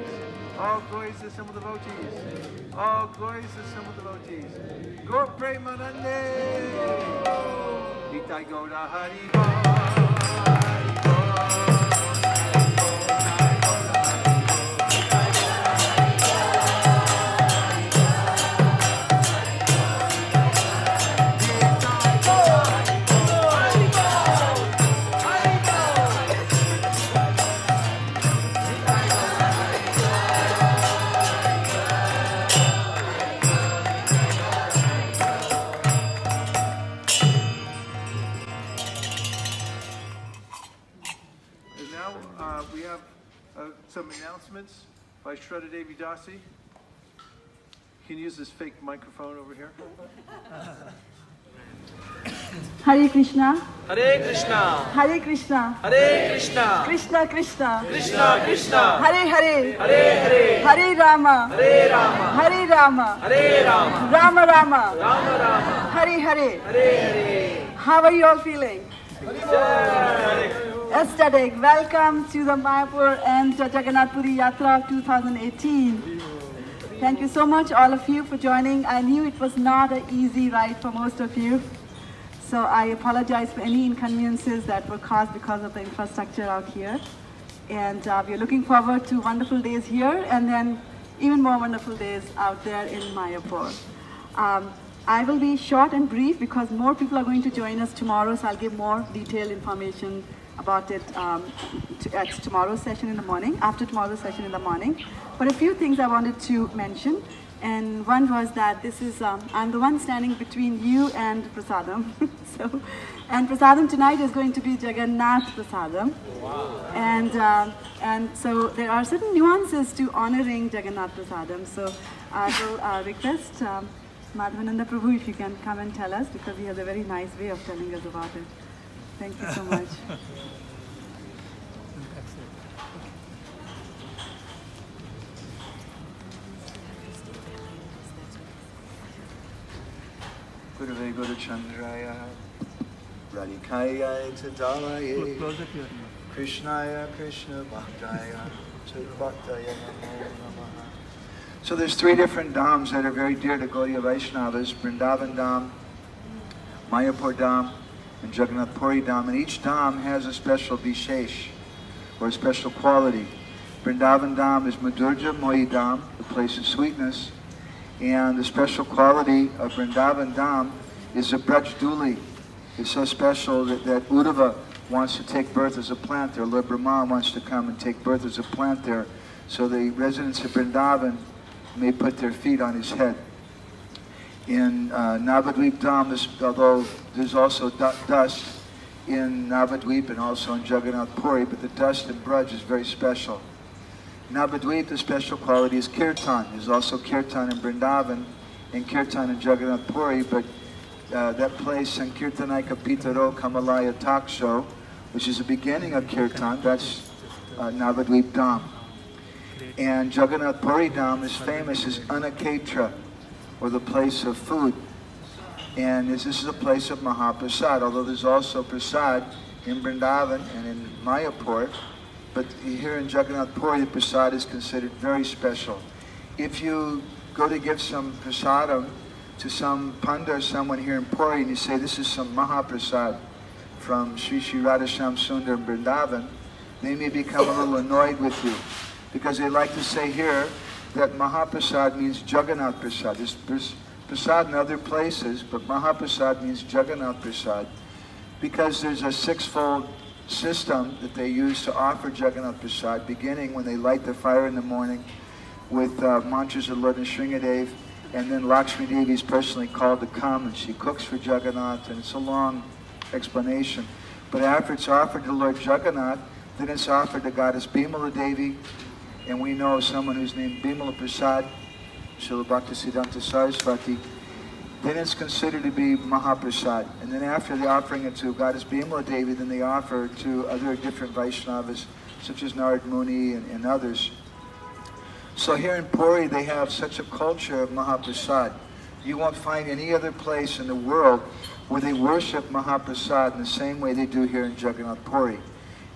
All glorious to the assembled devotees. All glorious to the assembled devotees. Gaur Premanande. Nitai Gaura Hari Hari Gaur. Some announcements by Shraddha Devi Dasi. Can you use this fake microphone over here? Hare Krishna. Hare Krishna. Hare Krishna. Hare Krishna. Krishna Krishna. Krishna Krishna. Hare Hare. Hare Hare. Hare Rama. Hare Rama. Hare Rama. Hare Rama. Rama Rama. Rama Rama. Hare Hare. Hare Hare. How are you all feeling? Ecstatic. Welcome to the Mayapur and Jagannath Puri Yatra 2018. Thank you so much, all of you, for joining. I knew it was not an easy ride for most of you. So I apologize for any inconveniences that were caused because of the infrastructure out here. And we're looking forward to wonderful days here and then even more wonderful days out there in Mayapur. I will be short and brief because more people are going to join us tomorrow, so I'll give more detailed information about it at tomorrow's session in the morning, after tomorrow's session in the morning. But a few things I wanted to mention, and one was that this is, I'm the one standing between you and Prasadam. And Prasadam tonight is going to be Jagannath Prasadam. Wow. And so there are certain nuances to honoring Jagannath Prasadam. So I will request Madhavananda Prabhu if you can come and tell us, because he has a very nice way of telling us about it. Thank you so much. Gurave Guru Chandraya Radhikaya Tadalaye Krishnaya Krishna Bhaktaya Bhaktaya Namo Namaha. So there's three different dhams that are very dear to Gaudiya Vaishnavas: Vrindavan Dham, Mayapur Dham, and Jagannath Puri Dham. And each dham has a special vishesh, or a special quality. Vrindavan Dham is Madhurja Mohi Dham, the place of sweetness. And the special quality of Vrindavan Dham is a Braj Duli. It's so special that Uddhava wants to take birth as a plant there. Lord Brahma wants to come and take birth as a plant there. So the residents of Vrindavan may put their feet on his head. In Navadvip Dham, although there's also dust in Navadvip and also in Jagannath Puri, but the dust in Braj is very special. Navadvip, the special quality is Kirtan. There's also Kirtan in Vrindavan and Kirtan in Jagannath Puri, but that place, Sankirtanaika Pitaro Kamalaya Taksho, which is the beginning of Kirtan, that's Navadvip Dham. And Jagannath Puri Dham is famous as Anaketra, or the place of food. And this is a place of Mahaprasad, although there's also Prasad in Vrindavan and in Mayapur. But here in Jagannath Puri, the prasad is considered very special. If you go to give some prasadam to some panda or someone here in Puri, and you say, this is some Mahaprasad from Sri Sri Radhasham Sundar in Vrindavan, they may become a little annoyed with you, because they like to say here that Mahaprasad means Jagannath Prasad. There's prasad in other places, but Mahaprasad means Jagannath Prasad, because there's a sixfold system that they use to offer Jagannath Prasad, beginning when they light the fire in the morning with mantras of Lord Nrsingadev, and then Lakshmi Devi is personally called to come and she cooks for Jagannath, and it's a long explanation. But after it's offered to Lord Jagannath, then it's offered to Goddess Bimala Devi, and we know someone who's named Bimala Prasad, Srila Bhaktisiddhanta Saraswati. Then it's considered to be Mahaprasad. And then after the offering it to Goddess Bimala Devi, then they offer to other different Vaishnavas, such as Narad Muni and others. So here in Puri, they have such a culture of Mahaprasad. You won't find any other place in the world where they worship Mahaprasad in the same way they do here in Jagannath Puri.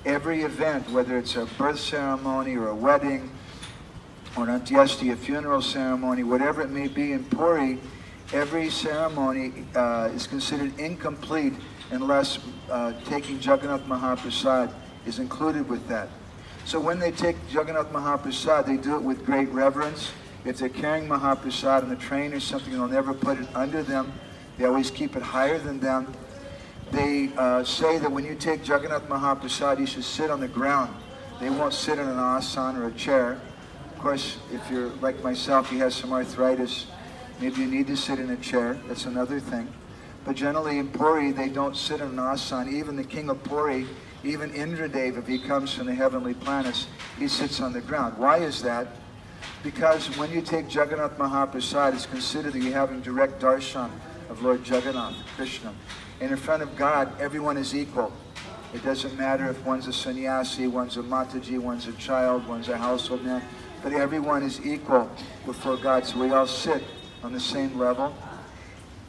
Every event, whether it's a birth ceremony or a wedding, or an antyeshti, a funeral ceremony, whatever it may be in Puri, every ceremony is considered incomplete unless taking Jagannath Mahaprasad is included with that. So when they take Jagannath Mahaprasad, they do it with great reverence. If they're carrying Mahaprasad in the train or something, they'll never put it under them. They always keep it higher than them. They say that when you take Jagannath Mahaprasad, you should sit on the ground. They won't sit in an asana or a chair. Of course, if you're like myself, you have some arthritis, maybe you need to sit in a chair. That's another thing. But generally in Puri, they don't sit in an asana. Even the king of Puri, even Indradev, if he comes from the heavenly planets, he sits on the ground. Why is that? Because when you take Jagannath Mahaprasad, it's considered that you're having direct darshan of Lord Jagannath, Krishna. And in front of God, everyone is equal. It doesn't matter if one's a sannyasi, one's a mataji, one's a child, one's a household man, but everyone is equal before God, so we all sit on the same level.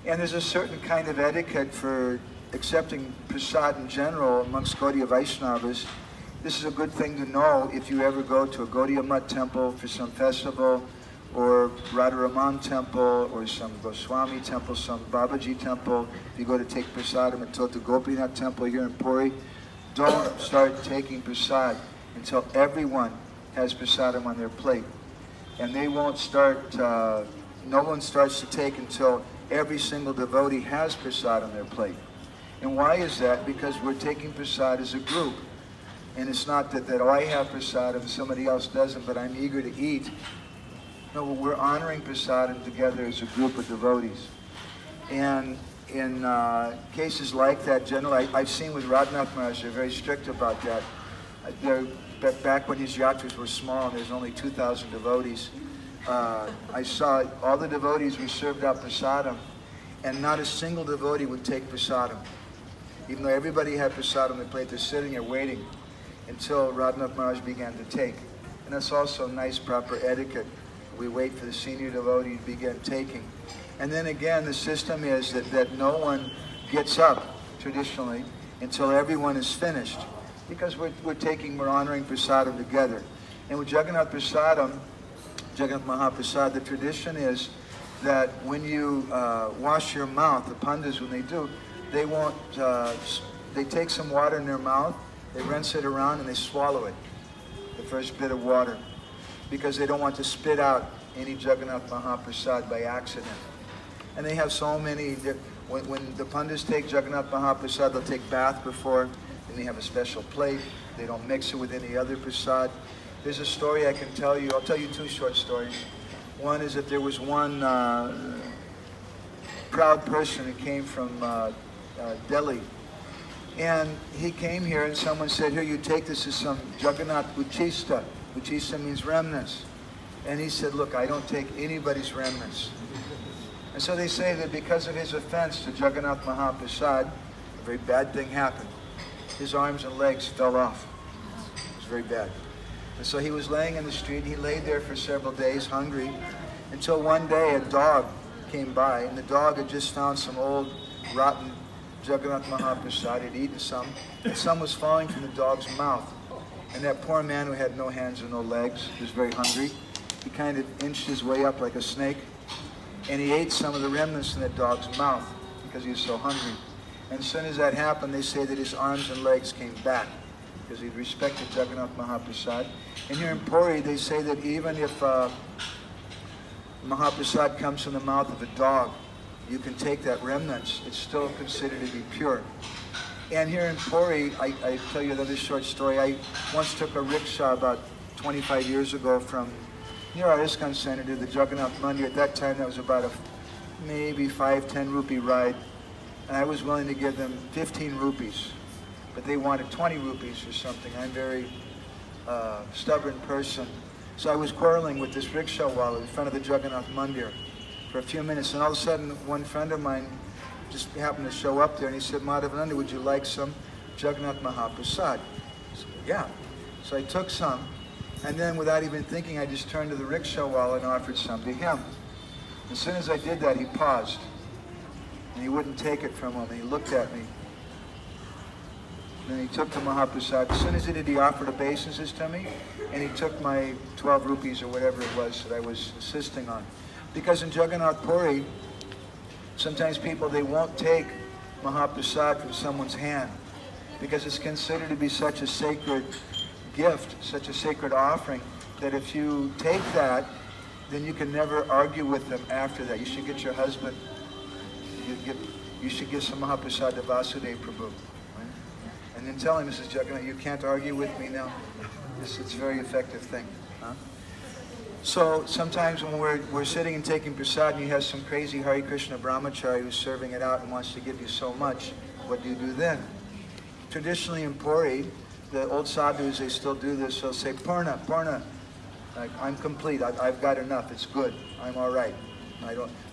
And there's a certain kind of etiquette for accepting prasad in general amongst Gaudiya Vaishnavas. This is a good thing to know if you ever go to a Gaudiya Mutt temple for some festival, or Radharaman temple, or some Goswami temple, some Babaji temple. If you go to take prasadam at Tota Gopinath temple here in Puri, don't start taking prasad until everyone has prasadam on their plate. And they won't start, no one starts to take until every single devotee has prasad on their plate. And why is that? Because we're taking prasad as a group. And it's not that oh, I have prasad and somebody else doesn't, but I'm eager to eat. No, we're honoring prasadam together as a group of devotees. And in cases like that, generally, I've seen with Radhanath Maharaj, they're very strict about that. Back when his yatras were small and there's only 2,000 devotees, I saw all the devotees were served out prasadam, and not a single devotee would take prasadam. Even though everybody had prasadam on their plate, they're sitting there waiting until Radhanath Maharaj began to take. And that's also nice, proper etiquette. We wait for the senior devotee to begin taking. And then again, the system is that no one gets up, traditionally, until everyone is finished. Because we're honoring prasadam together. And with Jagannath Prasadam, Jagannath Mahaprasad, the tradition is that when you wash your mouth, the pandits, when they do, they won't, they take some water in their mouth, they rinse it around and they swallow it, the first bit of water, because they don't want to spit out any Jagannath Mahaprasad by accident. And they have so many, when the pandits take Jagannath Mahaprasad, they'll take bath before, and they have a special plate. They don't mix it with any other prasad. There's a story I can tell you. I'll tell you two short stories. One is that there was one proud person who came from Delhi. And he came here and someone said, here, you take this as some Jagannath Uchista. Uchista means remnants. And he said, look, I don't take anybody's remnants. And so they say that because of his offense to Jagannath Mahaprasad, a very bad thing happened. His arms and legs fell off. It was very bad. And so he was laying in the street. He laid there for several days, hungry, until one day a dog came by, and the dog had just found some old, rotten Jagannath Mahaprasad. He'd eaten some, and some was falling from the dog's mouth. And that poor man who had no hands and no legs was very hungry. He kind of inched his way up like a snake, and he ate some of the remnants in that dog's mouth because he was so hungry. And as soon as that happened, they say that his arms and legs came back because he'd respected Jagannath Mahaprasad. And here in Puri, they say that even if Mahaprasad comes from the mouth of a dog, you can take that remnants. It's still considered to be pure. And here in Puri, I tell you another short story. I once took a rickshaw about 25 years ago from near our ISKCON Center to the Jagannath Mandir. At that time, that was about a maybe 5-10 rupee ride. And I was willing to give them 15 rupees, but they wanted 20 rupees or something. I'm a very stubborn person. So I was quarreling with this rickshaw wallet in front of the Jagannath Mandir for a few minutes, and all of a sudden, one friend of mine just happened to show up there, and he said, Madhavananda, would you like some Jagannath Mahaprasad? I said, yeah. So I took some, and then without even thinking, I just turned to the rickshaw wallet and offered some to him. As soon as I did that, he paused, and he wouldn't take it from him, and he looked at me. Then he took the Mahaprasad. As soon as he did, he offered obeisances to me, and he took my 12 rupees or whatever it was that I was insisting on. Because in Jagannath Puri, sometimes people, they won't take Mahaprasad from someone's hand because it's considered to be such a sacred gift, such a sacred offering, that if you take that, then you can never argue with them after that. You should get your husband, you should give some Mahaprasad to Vasudeva Prabhu. Right? And then tell him, Mrs. Jagannath, you can't argue with me now. It's a very effective thing. Huh? So sometimes when we're sitting and taking prasad and you have some crazy Hare Krishna brahmachari who's serving it out and wants to give you so much, what do you do then? Traditionally in Puri, the old sadhus, they still do this. They'll say, Purna, Purna, I'm complete, I've got enough, it's good, I'm all right.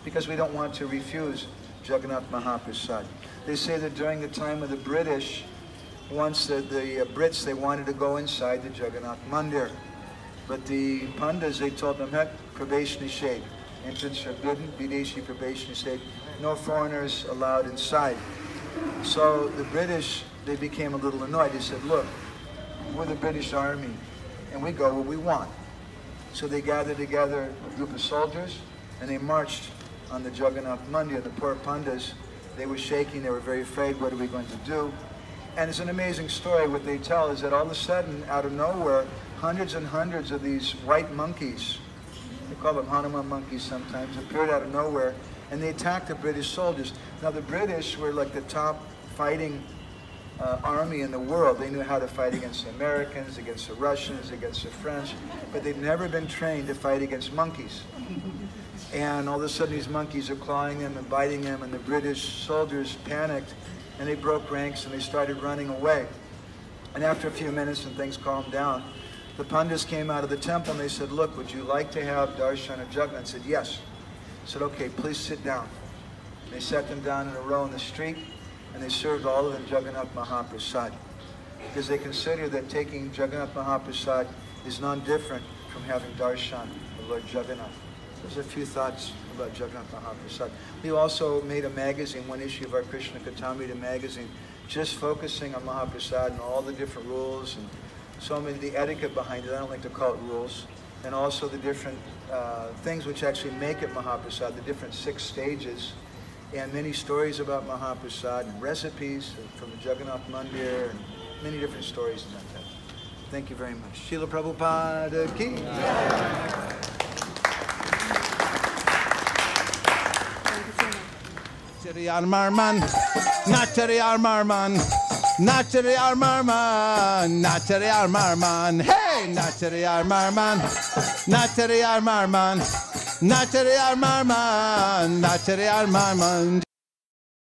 Because we don't want to refuse Jagannath Mahaprasad. They say that during the time of the British, once the Brits, they wanted to go inside the Jagannath Mandir. But the Pandas, they told them, heck, Pravesh Nishedh. Entrance forbidden, Videshi Pravesh Nishedh. No foreigners allowed inside. So the British, they became a little annoyed. They said, look, we're the British Army, and we go where we want. So they gathered together a group of soldiers, and they marched on the Jagannath Mandir. The poor Pandas, they were shaking, they were very afraid, what are we going to do? And it's an amazing story. What they tell is that all of a sudden, out of nowhere, hundreds and hundreds of these white monkeys, they call them Hanuman monkeys sometimes, appeared out of nowhere, and they attacked the British soldiers. Now the British were like the top fighting army in the world. They knew how to fight against the Americans, against the Russians, against the French, but they'd never been trained to fight against monkeys. And all of a sudden these monkeys are clawing them and biting them, and the British soldiers panicked, and they broke ranks and they started running away. And after a few minutes and things calmed down, the Pandits came out of the temple and they said, look, would you like to have darshan of Jagannath? I said, yes. I said, okay, please sit down. They sat them down in a row in the street, and they served all of them Jagannath Mahaprasad. Because they consider that taking Jagannath Mahaprasad is non-different from having darshan of Lord Jagannath. There's a few thoughts about Jagannath Mahaprasad. We also made a magazine, one issue of our Krishna Katamrita magazine, just focusing on Mahaprasad and all the different rules and so many, the etiquette behind it. I don't like to call it rules. And also the different things which actually make it Mahaprasad, the different 6 stages, and many stories about Mahaprasad and recipes from the Jagannath Mandir and many different stories about that. Thank you very much. Srila Prabhupada ki. Nachari Marman, Nachari Marman, Nachari Marman, Nachari Marman, hey, Nachari Marman, Nachari Marman, Nachari Marman, Nachari Marman.